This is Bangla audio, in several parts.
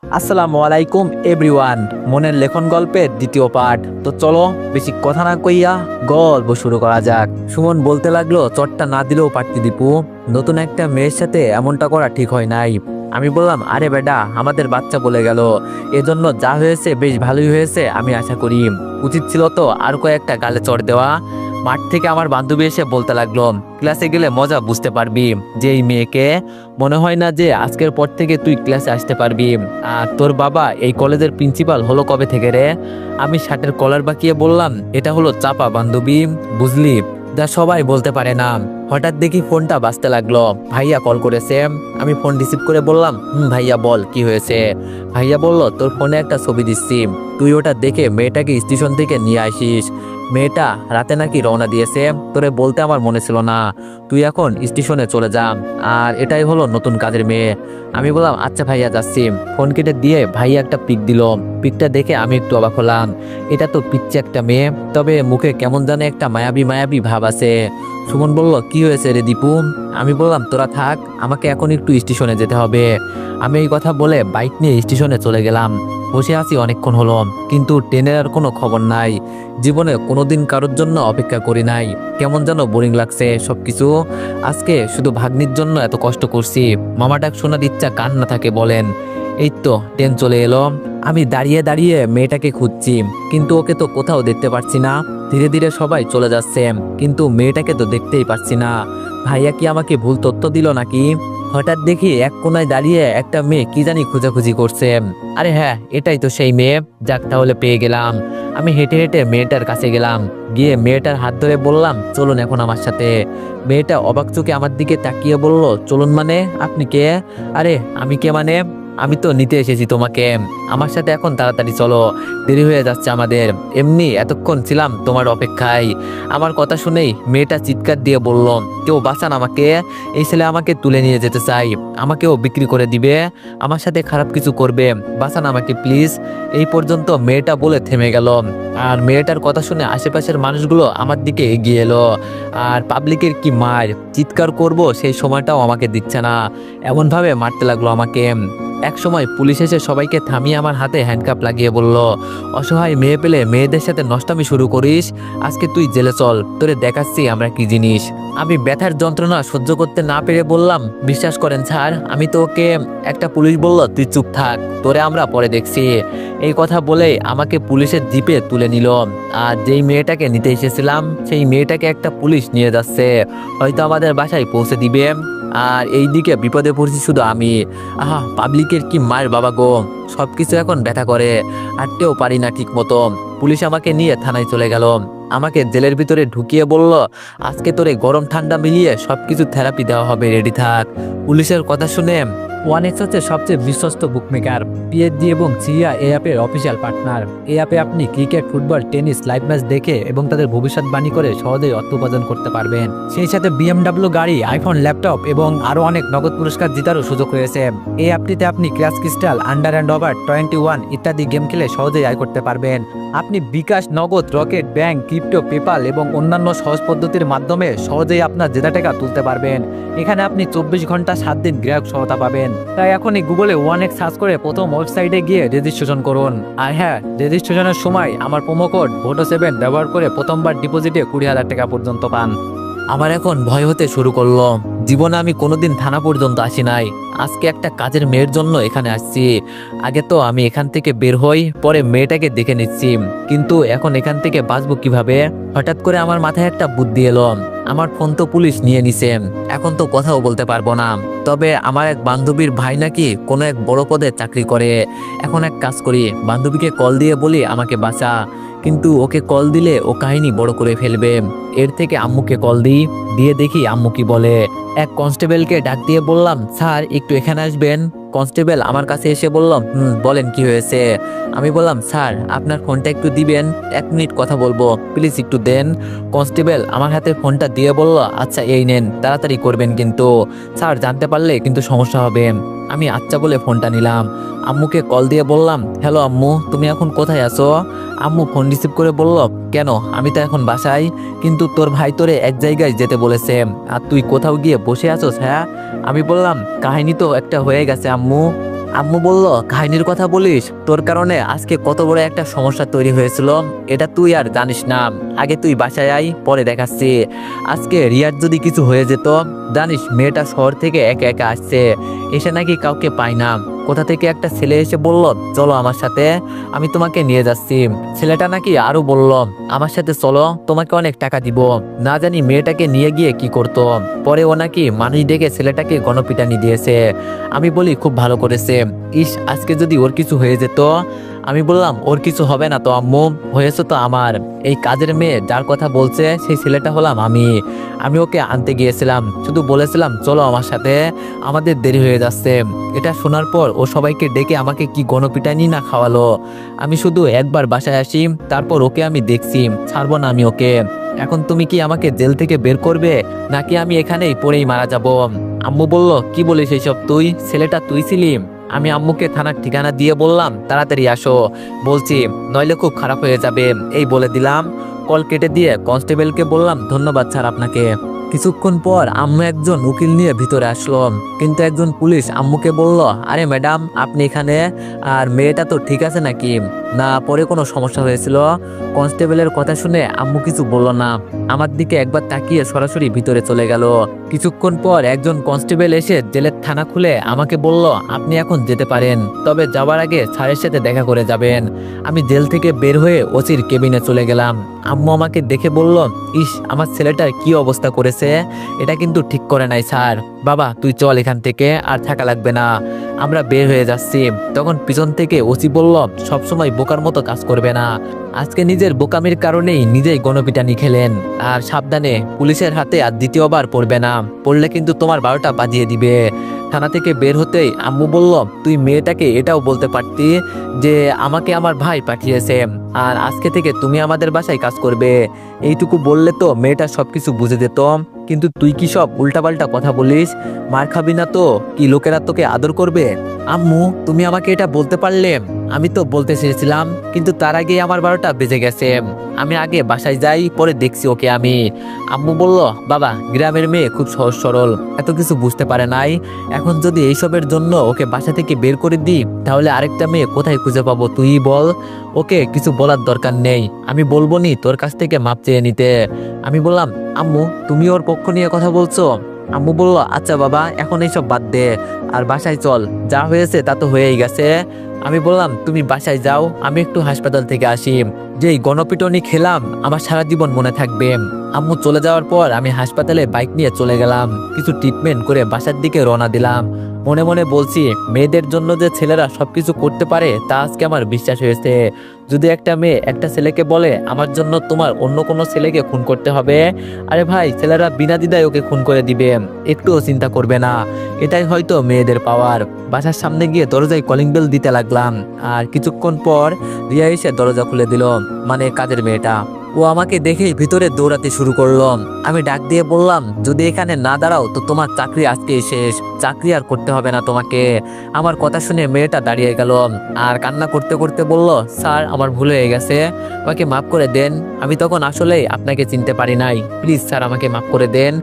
আসসালামু আলাইকুম এভরিওয়ান। মনের লেখন গল্পের দ্বিতীয় পার্ট। তো চলো বেশি কথা না কইয়া গল্প শুরু করা যাক। সুমন বলতে লাগলো, চটটা না দিলেও পারতি দীপু, নতুন একটা মেয়ের সাথে এমনটা করা ঠিক হয় নাই। আমি বললাম, আরে বেটা, আমাদের বাচ্চা বলে গেল, এজন্য যা হয়েছে বেশ ভালোই হয়েছে আমি আশা করি। উচিত ছিল তো আর কয়েকটা গালে চড় দেওয়া। মাঠ থেকে আমার বান্ধবী এসে বলতে লাগলো, ক্লাসে গেলে মজা বুঝতে পারবি, যে এই মেয়েকে মনে হয় না যে আজকের পর থেকে তুই ক্লাসে আসতে পারবি। আর তোর বাবা এই কলেজের প্রিন্সিপাল হলো কবে থেকে রে? আমি শার্টের কলার বাঁকিয়ে বললাম, এটা হলো চাপা বান্ধবী, বুঝলি, যা সবাই বলতে পারে না। হঠাৎ দেখি ফোনটা বাজতে লাগলো, ভাইয়া কল করেছে। আমি ফোন রিসিভ করে বললাম, ভাইয়া বল কি হয়েছে। ভাইয়া বলল, তোর ফোনে একটা ছবি দিচ্ছি, তুই ওটা দেখে মেয়েটাকে স্টেশন থেকে নিয়ে আসিস। মেয়েটা রাতে নাকি রওনা দিয়েছে, তোরে বলতে আমার মনে ছিল না। তুই এখন স্টেশনে চলে যা, আর এটাই হলো নতুন কাজের মেয়ে। আমি বললাম, আচ্ছা ভাইয়া যাচ্ছি। ফোন কেটে দিয়ে ভাইয়া একটা পিক দিল। পিকটা দেখে আমি একটু অবাক হলাম। এটা তো পিচ্ছে একটা মেয়ে, তবে মুখে কেমন জানে একটা মায়াবী মায়াবী ভাব আছে। সুমন বলল, কি হয়েছে রে দীপু? আমি বললাম, তোরা থাক, আমাকে এখন একটু স্টেশনে যেতে হবে। আমি এই কথা বলে বাইক নিয়ে স্টেশনে চলে গেলাম। বসে আছি অনেকক্ষণ হলো, কিন্তু ট্রেনের আর কোনো খবর নাই। জীবনে কোনোদিন কারোর জন্য অপেক্ষা করি নাই, কেমন যেন বোরিং লাগছে সবকিছু। আজকে শুধু ভাগ্নির জন্য এত কষ্ট করছি, মামা ডাক শোনার ইচ্ছা কার না থাকে বলেন। এই তো ট্রেন চলে এলো। আমি দাঁড়িয়ে দাঁড়িয়ে মেয়েটাকে খুঁজছি, কিন্তু ওকে তো কোথাও দেখতে পাচ্ছি না। ধীরে ধীরে সবাই চলে যাচ্ছে, কিন্তু মেয়েটাকে তো দেখতেই পাচ্ছি না। ভাইয়া কি আমাকে ভুল তথ্য দিল নাকি? হঠাৎ দেখি এক কোনায় দাঁড়িয়ে একটা মেয়ে কি জানি খোঁজাখুঁজি করছে। আরে হ্যাঁ, এটাই তো সেই মেয়ে। যাক, তাহলে পেয়ে গেলাম। আমি হেঁটে হেঁটে মেয়েটার কাছে গেলাম, গিয়ে মেয়েটার হাত ধরে বললাম, চলুন এখন আমার সাথে। মেয়েটা অবাক চোখে আমার দিকে তাকিয়ে বলল, চলুন মানে আপনি কে? আরে আমি কে মানে, আমি তো নিতে এসেছি তোমাকে, আমার সাথে এখন তাড়াতাড়ি চলো, দেরি হয়ে যাচ্ছে আমাদের। এমনি এতক্ষণ ছিলাম তোমার অপেক্ষায়। আমার কথা শুনেই মেয়েটা চিৎকার দিয়ে বলল, কেউ বাঁচান আমাকে, এই ছেলে আমাকে তুলে নিয়ে যেতে চাই, আমাকেও বিক্রি করে দিবে, আমার সাথে খারাপ কিছু করবে, বাঁচান আমাকে প্লিজ। এই পর্যন্ত মেয়েটা বলে থেমে গেল। আর মেয়েটার কথা শুনে আশেপাশের মানুষগুলো আমার দিকে এগিয়ে এলো। আর পাবলিকের কি মার, চিৎকার করব সেই সময়টাও আমাকে দিচ্ছে না, এমনভাবে মারতে লাগলো আমাকে। এক সময় পুলিশ এসে সবাইকে থামিয়ে আমার হাতে হ্যান্ডকাপ লাগিয়ে বলল, অসহায় মেয়ে পেলে মেয়েদের সাথে নষ্টামি শুরু করিস, আজকে তুই জেলে চল, তোরে দেখাচ্ছি আমরা কি জিনিস। আমি ব্যথার যন্ত্রণা সহ্য করতে না পেরে বললাম, বিশ্বাস করেন স্যার, আমি তো ওকে। একটা পুলিশ বলল, তুই চুপ থাক, তোরে আমরা পরে দেখছি। এই কথা বলে আমাকে পুলিশের জিপে তুলে নিল। আর যেই মেয়েটাকে নিতে এসেছিলাম সেই মেয়েটাকে একটা পুলিশ নিয়ে যাচ্ছে, হয়তো আমাদের বাসায় পৌঁছে দিবে। আর এইদিকে বিপদে পড়ছি শুধু আমি। আহা, পাবলিকের কি মার বাবা গো, সবকিছু এখন ব্যথা করে, হাঁটতেও পারি না ঠিক মতো। পুলিশ আমাকে নিয়ে থানায় চলে গেল, আমাকে জেলের ভিতরে ঢুকিয়ে বলল, আজকে তোরে গরম ঠান্ডা মিলিয়ে সবকিছু থেরাপি দেওয়া হবে, রেডি থাক। পুলিশের কথা শুনে, ওয়ানেক্স হচ্ছে সবচেয়ে বিশ্বস্ত বুকমেকার, পিএসজি এবং সিরিয়া এই অ্যাপের অফিসিয়াল পার্টনার। এই অ্যাপে আপনি cricket, football, tennis live match দেখে এবং তাদের ভবিষ্যৎবাণী করে সহজেই অর্থ উপার্জন করতে পারবেন। সেই সাথে বিএমডাব্লিউ গাড়ি, আইফোন, ল্যাপটপ এবং আরও অনেক নগদ পুরস্কার জেতারও সুযোগ রয়েছে। এই অ্যাপটিতে আপনি crash crystal, under and over 21 ইত্যাদি গেম খেলে সহজেই আয় করতে পারবেন। আপনি বিকাশ, নগদ, রকেট, ব্যাংক, ক্রিপ্টো, পেপাল এবং অন্যান্য সহজ পদ্ধতির মাধ্যমে সহজেই আপনার জেতা টাকা তুলতে পারবেন। এখানে আপনি 24 ঘন্টা 7 দিন গ্রাহক সহায়তা পাবেন। তাই এখনই গুগলে ওয়ানেক্স সার্চ করে প্রথম ওয়েবসাইটে গিয়ে রেজিস্ট্রেশন করুন। আর হ্যাঁ, রেজিস্ট্রেশনের সময় আমার প্রোমো কোড VOTO7 ব্যবহার করে প্রথমবার ডিপোজিটে 20,000 টাকা পর্যন্ত পান। আমার এখন ভয় হতে শুরু করলো। জীবনে আমি কোনোদিন থানা পর্যন্ত আসি নাই, আজকে একটা কাজের মেয়ের জন্য এখানে আসছি। আগে তো আমি এখান থেকে বের হই, পরে মেয়েটাকে দেখে নিচ্ছি, কিন্তু এখন এখান থেকে বাঁচবো কিভাবে? হঠাৎ করে আমার মাথায় একটা বুদ্ধি এলো। আমার ফোন তো পুলিশ নিয়ে নিছে, এখন তো কথাও বলতে পারবো না। তবে আমার এক বান্ধবীর ভাই নাকি কোনো এক বড় পদে চাকরি করে। এখন এক কাজ করি, বান্ধবীকে কল দিয়ে বলি আমাকে বাঁচা, কিন্তু ওকে কল দিলে ও কাহিনী বড় করে ফেলবে। এর থেকে আম্মুকে কল দিয়ে দেখি আম্মু কি বলে। এক কনস্টেবলকে ডাক দিয়ে বললাম, স্যার একটু এখানে আসবেন। কনস্টেবল আমার কাছে এসে বলল, বলেন কি হয়েছে। আমি বললাম, স্যার আপনার ফোনটা একটু দিবেন, 1 মিনিট কথা বলবো, প্লিজ একটু দেন। কনস্টেবল আমার হাতে ফোনটা দিয়ে বলল, আচ্ছা এই নেন, তাড়াতাড়ি করবেন কিন্তু, স্যার জানতে পারলে কিন্তু সমস্যা হবে। আমি আচ্ছা বলে ফোনটা নিলাম। আম্মুকে কল দিয়ে বললাম, হ্যালো আম্মু, তুমি এখন কোথায় আছো? আম্মু ফোন রিসিভ করে বলল, কেন, আমি তো এখন বাসায়, কিন্তু তোর ভাই তোরে এক জায়গায় যেতে বলেছে, আর তুই কোথাও গিয়ে বসে আছোস? হ্যাঁ। আমি বললাম, কাহিনী তো একটা হয়ে গেছে আম্মু। আম্মু বলল, কাহিনীর কথা বলিস, তোর কারণে আজকে কত বড় একটা সমস্যা তৈরি হয়েছিল এটা তুই আর জানিস না। আগে তুই বাসায় আয়, পরে দেখাচ্ছি। আজকে রিয়ার যদি কিছু হয়ে যেত, জানিস মেয়েটা শহর থেকে একা একা আসছে, এসে নাকি কাউকে পায় না। কোথা থেকে একটা ছেলে এসে বলল, চলো আমার সাথে, আমি তোমাকে নিয়ে যাচ্ছি। ছেলেটা নাকি আরো বলল, আমার সাথে চলো, তোমাকে অনেক টাকা দিব। না জানি মেয়েটাকে নিয়ে গিয়ে কি করতো। পরে ও নাকি মানুষ ডেকে ছেলেটাকে গণপিটানি দিয়েছে। আমি বলি, খুব ভালো করেছে। ইস, আজকে যদি ওর কিছু হয়ে যেত। আমি বললাম, ওর কিছু হবে না তো আম্মু, হয়েছে তো আমার। এই কাজের মেয়ে যার কথা বলছে সেই ছেলেটা হলাম আমি। আমি ওকে আনতে গিয়েছিলাম, শুধু বলেছিলাম চলো আমার সাথে, আমাদের দেরি হয়ে যাচ্ছে। এটা শোনার পর ও সবাইকে ডেকে আমাকে কি গণপিটানি না খাওয়ালো। আমি শুধু একবার বাসায় আসি, তারপর ওকে আমি দেখছি, ছাড়বো না আমি ওকে। এখন তুমি কি আমাকে জেল থেকে বের করবে, নাকি আমি এখানেই পড়েই মারা যাব? আম্মু বলল, কি বলিস এইসব তুই? ছেলেটা তুই ছিলি? আমি আম্মুকে থানার ঠিকানা দিয়ে বললাম, তাড়াতাড়ি আসো বলছি, নইলে খুব খারাপ হয়ে যাবে। এই বলে দিলাম। কল কেটে দিয়ে কনস্টেবলকে বললাম, ধন্যবাদ স্যার আপনাকে। কিছুক্ষণ পর আম্মু একজন উকিল নিয়ে ভিতরে আসলো, কিন্তু একজন পুলিশ আম্মুকে বলল, আরে ম্যাডাম, আপনি এখানে? আর মেয়েটা তো ঠিক আছে নাকি, না পরে কোনো সমস্যা হয়েছিল? কনস্টেবলের কথা শুনে আম্মু কিছু বলল না, আমার দিকে একবার তাকিয়ে সরাসরি ভিতরে চলে গেল। কিছুক্ষণ পর একজন কনস্টেবল এসে জেলের থানা খুলে আমাকে বলল, আপনি এখন যেতে পারেন, তবে যাওয়ার আগে স্যারের সাথে দেখা করে যাবেন। আমি জেল থেকে বের হয়ে ওসির কেবিনে চলে গেলাম। আম্মু আমাকে দেখে বলল, ইস, আমার ছেলেটার কি অবস্থা করেছে, এটা কিন্তু ঠিক করে নাই স্যার। বাবা তুই চল এখান থেকে, আর থাকা লাগবে না, আমরা বের হয়ে যাচ্ছি। তখন পিছন থেকে ওসি বলল, সবসময় বোকার মতো কাজ করবে না, আজকে নিজের বোকামির কারণেই নিজেই গণপিটানি খেলেন। আর সাবধানে, পুলিশের হাতে আর দ্বিতীয়বার পড়বে না, পড়লে কিন্তু তোমার 12টা বাজিয়ে দিবে। থানা থেকে বের হতেই আম্মু বলল, তুই মেয়েটাকে এটাও বলতে পারতি যে আমাকে আমার ভাই পাঠিয়েছে, আর আজকে থেকে তুমি আমাদের বাসায় কাজ করবে। এইটুকু বললে তো মেয়েটা সবকিছু বুঝে যেত, কিন্তু তুই কি সব উল্টাপাল্টা কথা বলিস? মার খাবি না তো? কি লোকেরা তোকে আদর করবে? আম্মু, তুমি আমাকে এটা বলতে পারলে? আমি তো বলতে চেয়েছিলাম, কিন্তু তার আগে আমার 12টা বেজে গেছে। আমি আগে বাসায় যাই, পরে দেখছি ওকে আমি। আম্মু বলল, বাবা, গ্রামের মেয়ে খুব সহজ সরল, এত কিছু বুঝতে পারে নাই। এখন যদি এইসবের জন্য ওকে বাসা থেকে বের করে দিই, তাহলে আরেকটা মেয়ে কোথায় খুঁজে পাবো তুই বল? ওকে কিছু বলার দরকার নেই, আমি বলবো নি তোর কাছ থেকে মাপ চেয়ে নিতে। আমি বললাম, আম্মু, তুমি ওর পক্ষ নিয়ে কথা বলছো? আম্মু বলল, আচ্ছা বাবা, এখন এইসব বাদ দে, আর বাসায় চল, যা হয়েছে তা তো হয়েই গেছে। আমি বললাম, তুমি বাসায় যাও, আমি একটু হাসপাতাল থেকে আসি, যেই গণপিটনি খেলাম আমার সারা জীবন মনে থাকবে। আম্মু চলে যাওয়ার পর আমি হাসপাতালে বাইক নিয়ে চলে গেলাম, কিছু ট্রিটমেন্ট করে বাসার দিকে রওনা দিলাম। মনে মনে বলছি, মেয়েদের জন্য যে ছেলেরা সবকিছু করতে পারে তা আজকে আমার বিশ্বাস হয়েছে। যদি একটা মেয়ে একটা ছেলেকে বলে, আমার জন্য তোমার অন্য কোনো ছেলেকে খুন করতে হবে, আরে ভাই, ছেলেরা বিনা দ্বিধায় ওকে খুন করে দিবে, একটুও চিন্তা করবে না। এটাই হয়তো মেয়েদের পাওয়ার। বাসার সামনে গিয়ে দরজায় কলিং বেল দিতে লাগলাম, আর কিছুক্ষণ পর রিয়া এসে দরজা খুলে দিল, মানে কাজের মেয়েটা। ও আমাকে দেখেই ভিতরে দৌড়াতে শুরু করলো। আমি ডাক দিয়ে বললাম, যদি এখানে না দাঁড়াও তো তোমার চাকরি আজকেই শেষ, চাকরি আর করতে হবে না তোমাকে। আমার কথা শুনে মেয়েটা দাঁড়িয়ে গেল, আর কান্না করতে করতে বলল, স্যার, আমার ভুল হয়ে গেছে, আমাকে মাফ করে দেন। আমি তখন আসলেই আপনাকে চিনতে পারি নাই, প্লিজ স্যার, আমাকে মাফ করে দেন।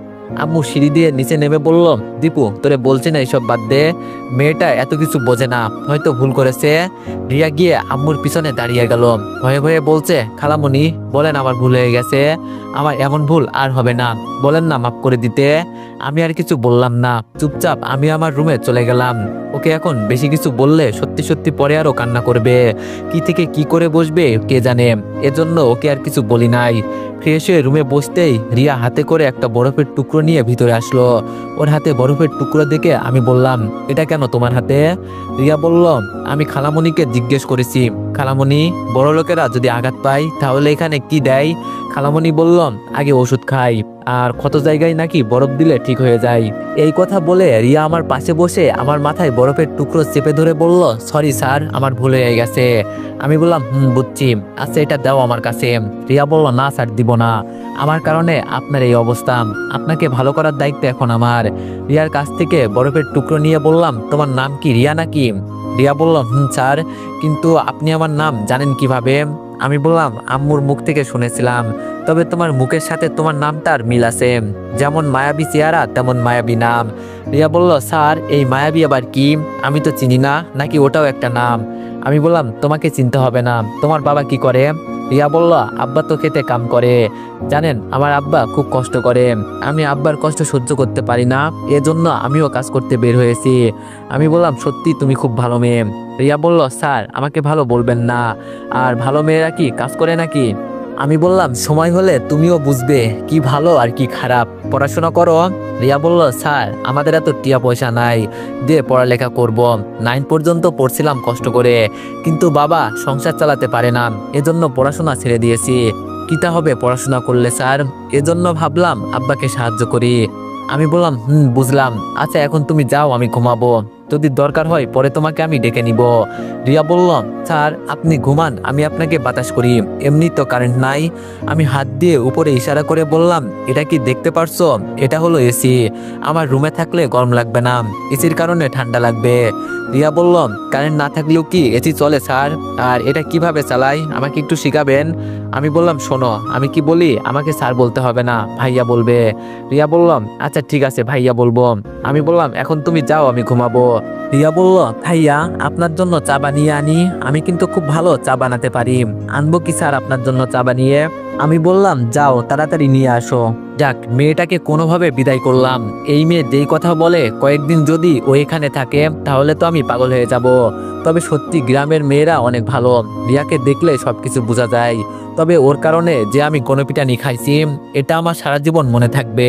আম্মু সিঁড়ি দিয়ে নিচে নেমে বলল, দীপু, তোরে বলছি না এইসব বাদ দে, মেয়েটা এত কিছু বোঝে না, হয়তো ভুল করেছে। রিয়া গিয়ে আম্মুর পিছনে দাঁড়িয়ে গেল, ভয়ে ভয়ে বলছে, খালামণি বলেন আমার ভুল হয়ে গেছে, আমার এমন ভুল আর হবে না, বলেন না মাফ করে দিতে। আমি আর কিছু বললাম না, চুপচাপ আমি আমার রুমে চলে গেলাম। ওকে এখন বেশি কিছু বললে সত্যি সত্যি পরে আরো কান্না করবে, কি থেকে কি করে বসবে কে জানে, এজন্য ওকে আর কিছু বলি নাই। ফ্রেশ হয়ে রুমে বসতেই রিয়া হাতে করে একটা বরফের টুকরো নিয়ে ভিতরে আসলো। ওর হাতে বরফের টুকরো দেখে আমি বললাম, এটা কেন তোমার হাতে? রিয়া বলল, আমি খালামণিকে জিজ্ঞেস করেছি, খালামণি, বড় লোকেরা যদি আঘাত পায় তাহলে এখানে কি দেয়? খালামণি বলল, আগে ওষুধ খাই, আর ক্ষত জায়গায় নাকি বরফ দিলে ঠিক হয়ে যায়। এই কথা বলে রিয়া আমার পাশে বসে আমার মাথায় বরফের টুকরো চেপে ধরে বলল, সরি স্যার, আমার ভুল হয়ে গেছে। আমি বললাম, বুঝছি, আচ্ছা এটা দাও আমার কাছে। রিয়া বলল, না স্যার, দিব না, আমার কারণে আপনার এই অবস্থা, আপনাকে ভালো করার দায়িত্ব এখন আমার। রিয়ার কাছ থেকে বরফের টুকরো নিয়ে বললাম, তোমার নাম কি রিয়া নাকি? রিয়া বলল, স্যার, কিন্তু আপনি আমার নাম জানেন কিভাবে? আমি বললাম আম্মুর মুখ থেকে শুনেছিলাম, তবে তোমার মুখের সাথে তোমার নামটার মিল আছে, যেমন মায়াবী চেহারা তেমন মায়াবী নাম। রিয়া বলল, স্যার এই মায়াবী আবার কি? আমি তো চিনি না, নাকি ওটাও একটা নাম? আমি বললাম তোমাকে চিনতে হবে না, তোমার বাবা কি করে? রিয়া বলল, আব্বা তো খেতে কাম করে। জানেন আমার আব্বা খুব কষ্ট করে, আমি আব্বার কষ্ট সহ্য করতে পারি না, এজন্য আমিও কাজ করতে বের হয়েছি। আমি বললাম সত্যি তুমি খুব ভালো মেয়ে। রিয়া বলল, স্যার আমাকে ভালো বলবেন না, আর ভালো মেয়েরা কি কাজ করে নাকি? আমি বললাম সময় হলে তুমিও বুঝবে কি ভালো আর কি খারাপ, পড়াশোনা করো। রিয়া বলল, স্যার আমাদের এত টিয়া পয়সা নাই দিয়ে পড়ালেখা করব, 9 পর্যন্ত পড়ছিলাম কষ্ট করে, কিন্তু বাবা সংসার চালাতে পারে না, এজন্য পড়াশোনা ছেড়ে দিয়েছি। কিতা হবে পড়াশোনা করলে স্যার, এজন্য ভাবলাম আব্বাকে সাহায্য করি। আমি বললাম বুঝলাম, আচ্ছা এখন তুমি যাও, আমি ঘুমাবো, যদি দরকার হয় পরে তোমাকে আমি ডেকে নিব। রিয়া বলল, স্যার আপনি ঘুমান, আমি আপনাকে বাতাস করি, এমনি তো কারেন্ট নাই। আমি হাত দিয়ে উপরে ইশারা করে বললাম, এটা কি দেখতে পারছো? এটা হলো এসি, আমার রুমে থাকলে গরম লাগবে না, এসির কারণে ঠান্ডা লাগবে। রিয়া বলল, কারেন্ট না থাকলেও কি এসি চলে স্যার? আর এটা কিভাবে চালাই আমাকে একটু শিখাবেন? আমি বললাম, শোনো আমি কি বলি আমাকে স্যার বলতে হবে না, ভাইয়া বলবে। রিয়া বলল, আচ্ছা ঠিক আছে ভাইয়া বলবো। আমি বললাম এখন তুমি যাও, আমি ঘুমাবো। রিয়া বলল, ভাইয়া আপনার জন্য চা বানিয়ে আনি, আমি কিন্তু খুব ভালো চা বানাতে পারি, আনবো কি স্যার আপনার জন্য চা বানিয়ে? আমি বললাম, যাও তাড়াতাড়ি নিয়ে আসো। যাক মেয়েটাকে কোনোভাবে বিদায় করলাম। এই মেয়ে যেই কথা বলে কয়েকদিন যদি ও এখানে থাকে তাহলে তো আমি পাগল হয়ে যাব। তবে সত্যি গ্রামের মেয়েরা অনেক ভালো, রিয়াকে দেখলে সবকিছু বোঝা যায়। তবে ওর কারণে যে আমি গণপিটানি খাইছি এটা আমার সারা জীবন মনে থাকবে।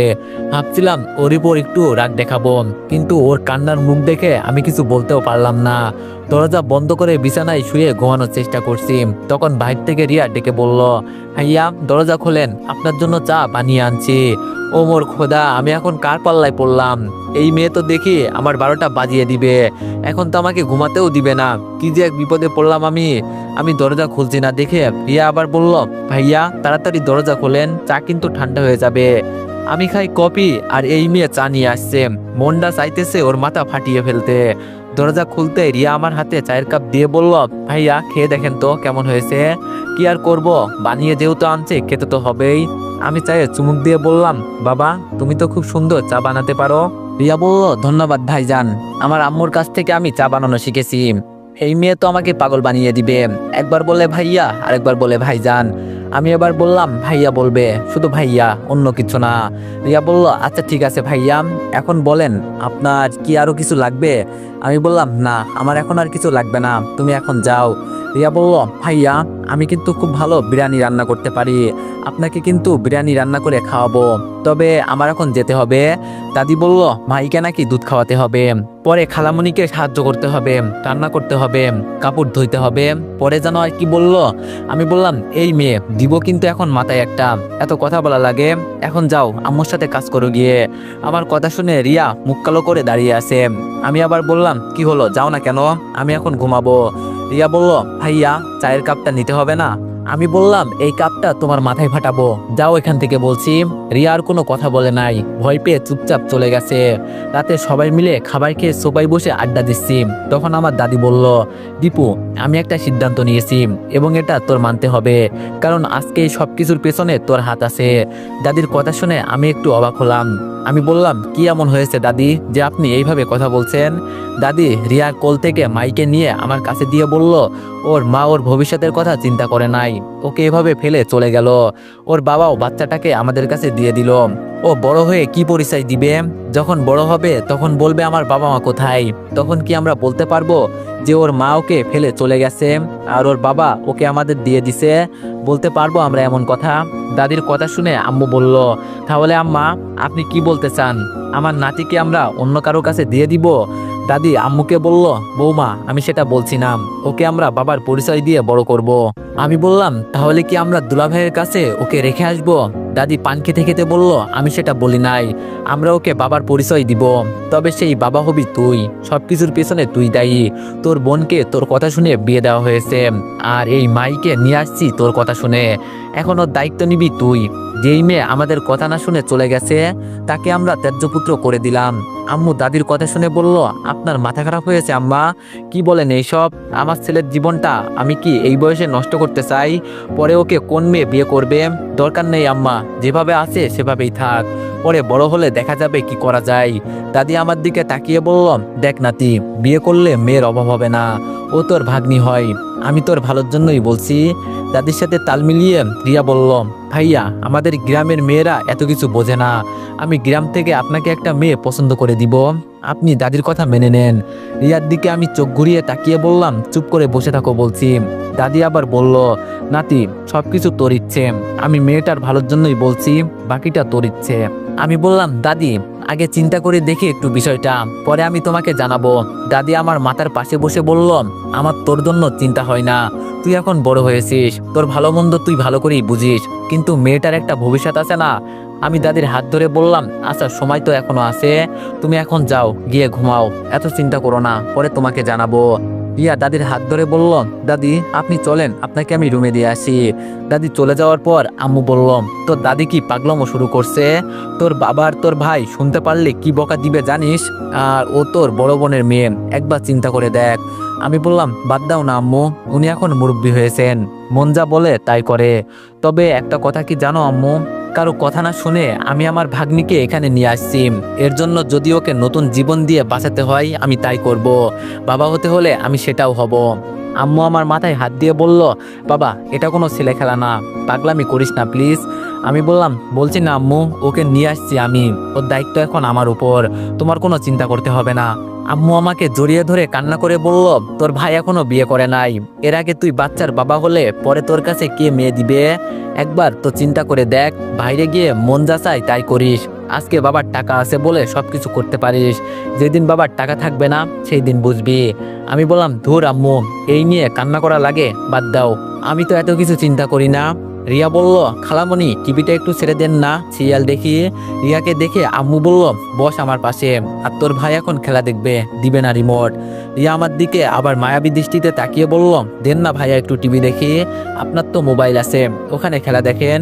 ভাবছিলাম ওর উপর একটু রাগ দেখাবো, কিন্তু ওর কান্নার মুখ দেখে আমি কিছু বলতেও পারলাম না। দরজা বন্ধ করে বিছানায় শুয়ে ঘুমানোর চেষ্টা করছি, তখন বাইরে থেকে রিয়া ডেকে বলল, ভাইয়া দরজা খোলেন, আপনার জন্য চা বানিয়ে আনছি। ও মোর খোদা, আমি এখন কার পাল্লায় পড়লাম? এই মেয়ে তো দেখি আমার 12টা বাজিয়ে দিবে, এখন তো আমাকে ঘুমাতেও দিবে না, কি যে এক বিপদে পড়লাম আমি। আমি দরজা খুলছি না দেখে রিয়া আবার বলল, ভাইয়া তাড়াতাড়ি দরজা খোলেন, চা কিন্তু ঠান্ডা হয়ে যাবে। আমি খাই কফি আর এই মেয়ে চা নিয়ে আসছে, মনটা চাইতেছে ওর মাথা ফাটিয়ে ফেলতে। দরজা খুলতে রিয়া আমার হাতে চায়ের কাপ দিয়ে বলল, ভাইয়া খেয়ে দেখেন তো কেমন হয়েছে। কি আর করব, বানিয়ে যেহেতু আনছে খেতে তো হবেই। আমি চায়ে চুমুক দিয়ে বললাম, বাবা তুমি তো খুব সুন্দর চা বানাতে পারো। রিয়া বলল, ধন্যবাদ ভাইজান, আমার আম্মুর কাছ থেকে আমি চা বানানো শিখেছি। এই মেয়ে তো আমাকে পাগল বানিয়ে দিবে, একবার বলে ভাইয়া আরেকবার বলে ভাইজান। আমি এবার বললাম, ভাইয়া বলবে, শুধু ভাইয়া, অন্য কিছু না। রিয়া বলল, আচ্ছা ঠিক আছে ভাইয়া, এখন বলেন আপনার কি আরো কিছু লাগবে? আমি বললাম, না আমার এখন আর কিছু লাগবে না, তুমি এখন যাও। রিয়া বলল, ভাইয়া আমি কিন্তু খুব ভালো বিরিয়ানি রান্না করতে পারি, আপনাকে কিন্তু বিরিয়ানি রান্না করে খাওয়াবো, তবে আমার এখন যেতে হবে। দাদি বলল, ভাইকে নাকি দুধ খাওয়াতে হবে, পরে খালামণিকে সাহায্য করতে হবে, রান্না করতে হবে, কাপড় ধুইতে হবে, পরে যেন আর কি বলল। আমি বললাম, এই মেয়ে দিব কিন্তু এখন মাথায় একটা, এত কথা বলা লাগে, এখন যাও আম্মুর সাথে কাজ করো গিয়ে। আমার কথা শুনে রিয়া মুখ কালো করে দাঁড়িয়ে আছে। আমি আবার বললাম, কি হলো যাও না কেন, আমি এখন ঘুমাবো। রিয়া বলল, ভাইয়া চায়ের কাপটা নিতে হবে না? আমি বললাম, এই কাপটা তোমার মাথায় ফাটাবো, যাও এখান থেকে বলছি। রিয়া আর কোনো কথা বলে নাই, ভয় পেয়ে চুপচাপ চলে গেছে। রাতে সবাই মিলে খাবার খেয়ে সোফায় বসে আড্ডা দিচ্ছি, তখন আমার দাদি বলল, দীপু আমি একটা সিদ্ধান্ত নিয়েছি এবং এটা তোর মানতে হবে, কারণ আজকে এই সব কিছুর পেছনে তোর হাত আছে। দাদির কথা শুনে আমি একটু অবাক হলাম। আমি বললাম, কি এমন হয়েছে দাদি যে আপনি এইভাবে কথা বলছেন? দাদি রিয়ার কোল থেকে মাইকে নিয়ে আমার কাছে দিয়ে বলল, ওর মা ওর ভবিষ্যতের কথা চিন্তা করে নাই, ওকে এভাবে ফেলে চলে গেল, ওর বাবাও বাচ্চাটাকে আমাদের কাছে দিয়ে দিল। ও বড় হয়ে কি পরিচয় দিবে? যখন বড় হবে তখন বলবে আমার বাবা মা কোথায়, তখন কি আমরা বলতে পারবো যে ওর মা ওকে ফেলে চলে গেছে আর ওর বাবা ওকে আমাদের দিয়ে দিছে? বলতে পারবো আমরা এমন কথা? দাদির কথা শুনে আম্মু বলল, তাহলে আম্মা আপনি কি বলতে চান, আমার নাতিকে আমরা অন্য কারো কাছে দিয়ে দিব? দাদি আম্মুকে বলল, বৌমা আমি সেটা বলছি না, ওকে আমরা বাবার পরিচয় দিয়ে বড় করব। আমি বললাম, তাহলে কি আমরা দুলাভাইয়ের কাছে ওকে রেখে আসবো? দাদি পান খেতে খেতে বলল, আমি সেটা বলি নাই, আমরা ওকে বাবার পরিচয় দিব, তবে সেই বাবা হবি তুই, সবকিছুর পেছনে তুই দায়ী। তোর বোনকে তোর কথা শুনে বিয়ে দেওয়া হয়েছে, আর এই মাইকে নিয়ে আসছি তোর কথা শুনে, এখন ওর দায়িত্ব নিবি তুই। যেই মেয়ে আমাদের কথা না শুনে চলে গেছে তাকে আমরা ত্যায্যপুত্র করে দিলাম। আম্মু দাদির কথা শুনে বলল, আপনার মাথা খারাপ হয়েছে আম্মা, কি বলেন এইসব? আমার ছেলের জীবনটা আমি কি এই বয়সে নষ্ট করতে করতে চাই, পরে ওকে কোন মেয়ে বিয়ে করবে? দরকার নেই আম্মা, যেভাবে আছে সেভাবেই থাক, পরে বড় হলে দেখা যাবে কি করা যায়। দাদি আমার দিকে তাকিয়ে বলল, দেখ নাতি, বিয়ে করলে মেয়ের অভাব হবে না, ও তোর ভাগ্নি হয়, আমি তোর ভালোর জন্যই বলছি। দাদির সাথে তাল মিলিয়ে রিয়া বলল, ভাইয়া আমাদের গ্রামের মেয়েরা এত কিছু বোঝে না, আমি গ্রাম থেকে আপনাকে একটা মেয়ে পছন্দ করে দিব, আপনি দাদির কথা মেনে নেন। রিয়ার দিকে আমি চোখ ঘুরিয়ে তাকিয়ে বললাম, চুপ করে বসে থাকো বলছি। দাদি আবার বলল, নাতি সবকিছু তোর ইচ্ছে, আমি মেয়েটার ভালোর জন্যই বলছি, বাকিটা তোর ইচ্ছে। আমি বললাম, দাদি আগে চিন্তা করে দেখি একটু বিষয়টা, পরে আমি তোমাকে জানাবো। দাদি আমার মাথার পাশে বসে বলল, আমার তোর জন্য চিন্তা হয় না, তুই এখন বড় হয়েছিস, তোর ভালো মন্দ তুই ভালো করেই বুঝিস, কিন্তু মেয়েটার একটা ভবিষ্যৎ আছে না। আমি দাদির হাত ধরে বললাম, আচ্ছা সময় তো এখনো আছে, তুমি এখন যাও, গিয়ে ঘুমাও, এত চিন্তা করো না, পরে তোমাকে জানাবো। রিয়া দাদির হাত ধরে বলল, দাদি আপনি চলেন, আপনাকে আমি রুমে দিয়ে আসি। দাদি চলে যাওয়ার পর আম্মু বলল, তোর দাদি কি পাগলামো শুরু করছে? তোর বাবা আর তোর ভাই শুনতে পারলে কি বকা দিবে জানিস? আর ও তোর বড় বোনের মেয়ে, একবার চিন্তা করে দেখ। আমি বললাম, বাদ দাও না আম্মু, উনি এখন মুরব্বী হয়েছেন, মন যা বলে তাই করে। তবে একটা কথা কি জানো আম্মু, কারো কথা না শুনে আমি আমার ভাগ্নিকে এখানে নিয়ে আসছি, এর জন্য যদি ওকে নতুন জীবন দিয়ে বাঁচাতে হয় আমি তাই করব, বাবা হতে হলে আমি সেটাও হব। আম্মু আমার মাথায় হাত দিয়ে বলল, বাবা এটা কোনো ছেলে খেলা না, পাগলামি করিস না প্লিজ। আমি বললাম, বলছি না আম্মু, ওকে নিয়ে আসছি আমি, ওর দায়িত্ব এখন আমার উপর, তোমার কোনো চিন্তা করতে হবে না। আম্মু আমাকে জড়িয়ে ধরে কান্না করে বলল, তোর ভাই এখনো বিয়ে করে নাই, এর আগে তুই বাচ্চার বাবা হলে পরে তোর কাছে কে মেয়ে দিবে? একবার তো চিন্তা করে দেখ, বাইরে গিয়ে মন যা চায় তাই করিস, আজকে বাবার টাকা আছে বলে সবকিছু করতে পারিস, যেদিন বাবার টাকা থাকবে না সেই দিন বুঝবি। আমি বললাম, ধুর আম্মু, এই নিয়ে কান্না করা লাগে, বাদ দাও, আমি তো এত কিছু চিন্তা করি না। রিয়া বলল, খালামণি টিভিটা একটু ছেড়ে দেন না, সিরিয়াল দেখি। রিয়াকে দেখে আম্মু বলল, বস আমার পাশে, আর তোর ভাই এখন খেলা দেখবে, দিবে না রিমোট। রিয়া আমার দিকে আবার মায়াবী দৃষ্টিতে তাকিয়ে বলল, দেন না ভাইয়া একটু টিভি দেখি, আপনার তো মোবাইল আছে, ওখানে খেলা দেখেন।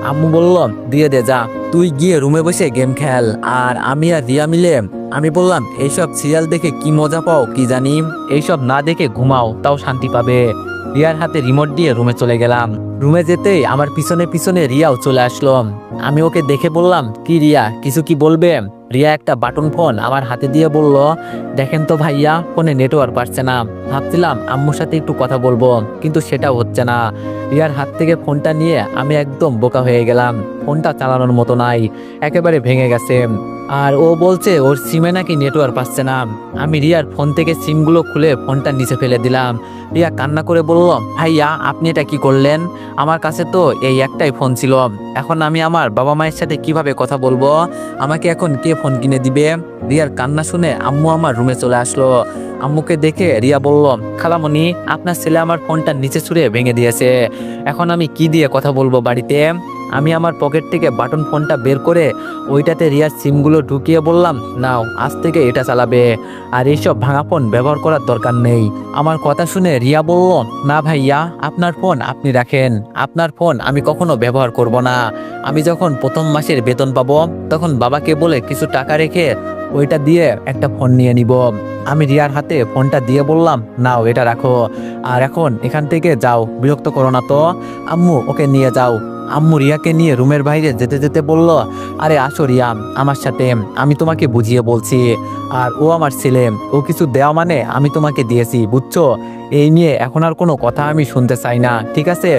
আম্মু বলল, দিয়ে দে যা, তুই গিয়ে রুমে বসে গেম খেল, আর আমি আর রিয়া মিলে। আমি বললাম, এইসব সিরিয়াল দেখে কি মজা পাও কি জানি, এইসব না দেখে ঘুমাও, তাও শান্তি পাবে। রিয়ার হাতে রিমোট দিয়ে রুমে চলে গেলাম। রুমে যেতেই আমার পিছনে পিছনে রিয়াও চলে আসলো। আমি ওকে দেখে বললাম, কি রিয়া, কিছু কি বলবে? রিয়া একটা বাটন ফোন আমার হাতে দিয়ে বলল, দেখেন তো ভাইয়া, ফোনে নেটওয়ার্ক পাচ্ছে না, ভাবছিলাম আম্মুর সাথে একটু কথা বলবো, কিন্তু সেটাও হচ্ছে না। রিয়ার হাত থেকে ফোনটা নিয়ে আমি একদম বোকা হয়ে গেলাম, ফোনটা চালানোর মতো নাই, একেবারে ভেঙে গেছে। আর ও বলছে ওর সিমে নাকি নেটওয়ার্ক পাচ্ছে না। আমি রিয়ার ফোন থেকে সিমগুলো খুলে ফোনটা নিচে ফেলে দিলাম। রিয়া কান্না করে বলল, ভাইয়া আপনি এটা কি করলেন? আমার কাছে তো এই একটাই ফোন ছিল, এখন আমি আমার বাবা মায়ের সাথে কিভাবে কথা বলবো? আমাকে এখন কে ফোন কিনে দিবে? রিয়ার কান্না শুনে আম্মু আমার রুমে চলে আসলো। আম্মুকে দেখে রিয়া বলল, খালামণি আপনার ছেলে আমার ফোনটা নিচে ছুঁড়ে ভেঙে দিয়েছে, এখন আমি কি দিয়ে কথা বলবো বাড়িতে? আমি আমার পকেট থেকে বাটন ফোনটা বের করে ওইটাতে রিয়ার সিমগুলো ঢুকিয়ে বললাম, নাও আজ থেকে এটা চালাবে, আর এইসব ভাঙা ফোন ব্যবহার করার দরকার নেই। আমার কথা শুনে রিয়া বলল, না ভাইয়া, আপনার ফোন আপনি রাখেন, আপনার ফোন আমি কখনো ব্যবহার করব না। আমি যখন প্রথম মাসের বেতন পাবো তখন বাবাকে বলে কিছু টাকা রেখে ওইটা দিয়ে একটা ফোন নিয়ে নিব। আমি রিয়ার হাতে ফোনটা দিয়ে বললাম, নাও এটা রাখো, আর এখন এখান থেকে যাও, বিরক্ত করো না তো। আম্মু ওকে নিয়ে যাও। আম্মু রিয়াকে নিয়ে রুমের বাইরে যেতে যেতে বলল, আরে আসো রিয়া আমার সাথে, আমি তোমাকে বুঝিয়ে বলছি, আর ও আমার ছেলে, ও কিছু দেওয়া মানে আমি তোমাকে দিয়েছি, বুঝছো? এই নিয়ে এখন আর কোনো কথা আমি শুনতে চাই না, ঠিক আছে?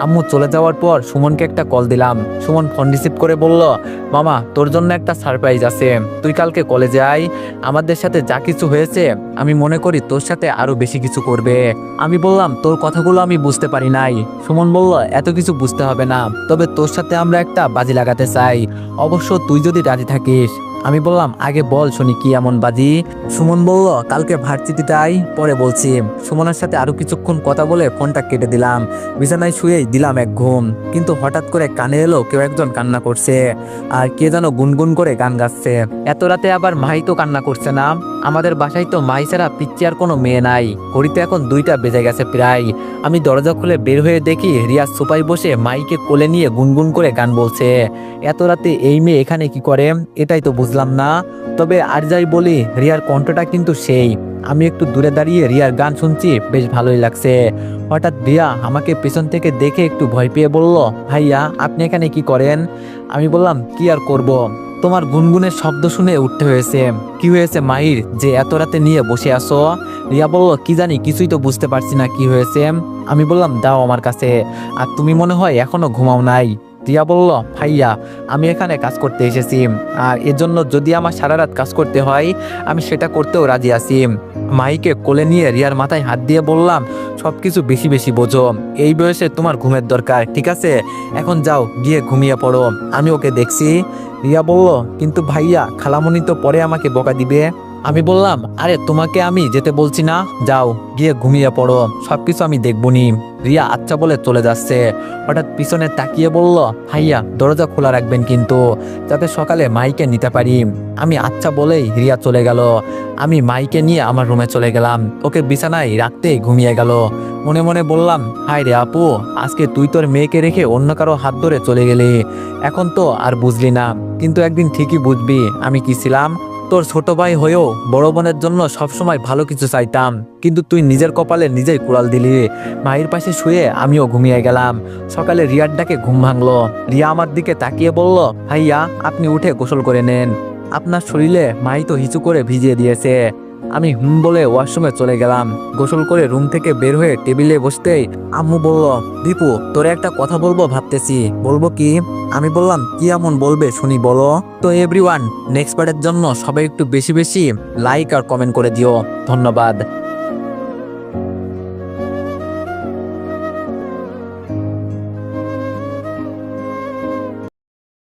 আম্মু চলে যাওয়ার পর সুমনকে একটা কল দিলাম। সুমন ফোন রিসিভ করে বলল, মামা তোর জন্য একটা সারপ্রাইজ আছে, তুই কালকে কলেজে আয়, আমাদের সাথে যা কিছু হয়েছে আমি মনে করি তোর সাথে আরো বেশি কিছু করবে। আমি বললাম, তোর কথাগুলো আমি বুঝতে পারি নাই। সুমন বলল, এত কিছু বুঝতে হবে না, তবে তোর সাথে আমরা একটা বাজি লাগাতে চাই, অবশ্য তুই যদি রাজি থাকিস। আমি বললাম, আগে বল শুনি কি এমন বাজি? সুমন বলল, কালকে ভার্সিটিতে আই, পরে বলছি। সুমনের সাথে আরো কিছুক্ষণ কথা বলে ফোনটা কেটে দিলাম। বিছানায় শুয়েই দিলাম এক ঘুম, কিন্তু হঠাৎ করে কানে এলো কেউ একজন কান্না করছে, আর কে যেন গুনগুন করে গান গাচ্ছে। এত রাতে আবার মাই তো কান্না করছে না, আমাদের বাসায় তো মাই ছাড়া পিচ্ছি আর কোনো মেয়ে নাই। ঘড়িতে এখন 2টা বেজে গেছে প্রায়। আমি দরজা খুলে বের হয়ে দেখি রিয়া সোফায় বসে মাইকে কোলে নিয়ে গুনগুন করে গান বলছে। এত রাতে এই মেয়ে এখানে কি করে, এটাই তো বুঝলাম না। তবে আর যাই বলি, রিয়ার কণ্ঠটা কিন্তু সেই, আমি একটু দূরে দাঁড়িয়ে রিয়ার গান শুনছি, বেশ ভালোই লাগছে। হঠাৎ রিয়া আমাকে পেছন থেকে দেখে একটু ভয় পেয়ে বলল, ভাইয়া আপনি এখানে কি করেন? আমি বললাম, কি আর করব, তোমার গুনগুনের শব্দ শুনে উঠতে হয়েছে। কি হয়েছে মাহির যে এত রাতে নিয়ে বসে আসো? রিয়া বলল, কি জানি, কিছুই তো বুঝতে পারছি না কি হয়েছে। আমি বললাম, দাও আমার কাছে। আর তুমি মনে হয় এখনো ঘুমাও নাই। রিয়া বলল, ভাইয়া আমি এখানে কাজ করতে এসেছি, আর এর জন্য যদি আমার সারা রাত কাজ করতে হয় আমি সেটা করতেও রাজি আছি। মাহিকে কোলে নিয়ে রিয়ার মাথায় হাত দিয়ে বললাম, সবকিছু বেশি বেশি বোঝো, এই বয়সে তোমার ঘুমের দরকার, ঠিক আছে? এখন যাও গিয়ে ঘুমিয়ে পড়ো, আমি ওকে দেখছি। রিয়া বলল, কিন্তু ভাইয়া খালামণি তো পরে আমাকে বকা দিবে। আমি বললাম, আরে তোমাকে আমি যেতে বলছি না, যাও গিয়ে ঘুমিয়ে পড়ো, সবকিছু আমি দেখবনি। রিয়া আচ্ছা বলে চলে যাচ্ছে। হঠাৎ পিছনে তাকিয়ে বলল, ভাইয়া দরজা খোলা রাখবেন কিন্তু, যাতে সকালে মাইকে নিতে পারি। আমি আচ্ছা বলেই রিয়া চলে গেল। আমি মাইকে নিয়ে আমার রুমে চলে গেলাম, ওকে বিছানায় রাখতেই ঘুমিয়ে গেল। মনে মনে বললাম, হায় রে আপু, আজকে তুই তোর মেয়েকে রেখে অন্য কারো হাত ধরে চলে গেলি। এখন তো আর বুঝলি না, কিন্তু একদিন ঠিকই বুঝবি আমি কি ছিলাম। তোর ছোট ভাই হয়েও বড় বোনের জন্য সবসময় ভালো কিছু চাইতাম, কিন্তু তুই নিজের কপালে নিজেই কুড়াল দিলি। মায়ের পাশে শুয়ে আমিও ঘুমিয়ে গেলাম। সকালে রিয়ার ডাকে ঘুম ভাঙলো। রিয়া আমার দিকে তাকিয়ে বলল, ভাইয়া আপনি উঠে গোসল করে নেন, আপনার শরীরে মাই তো হিচু করে ভিজিয়ে দিয়েছে। আমি বলে ওয়াশরুমে চলে গেলাম। গোসল করে রুম থেকে বের হয়ে টেবিলে বসতেই আম্মু বলল, দীপু তোরে একটা কথা বলবো ভাবতেছি। বলবো কি? আমি বললাম, কি এমন বলবে শুনি, বলো। তো এভরিওয়ান, নেক্সট পার্টের জন্য সবাই একটু বেশি বেশি লাইক আর কমেন্ট করে দিও। ধন্যবাদ।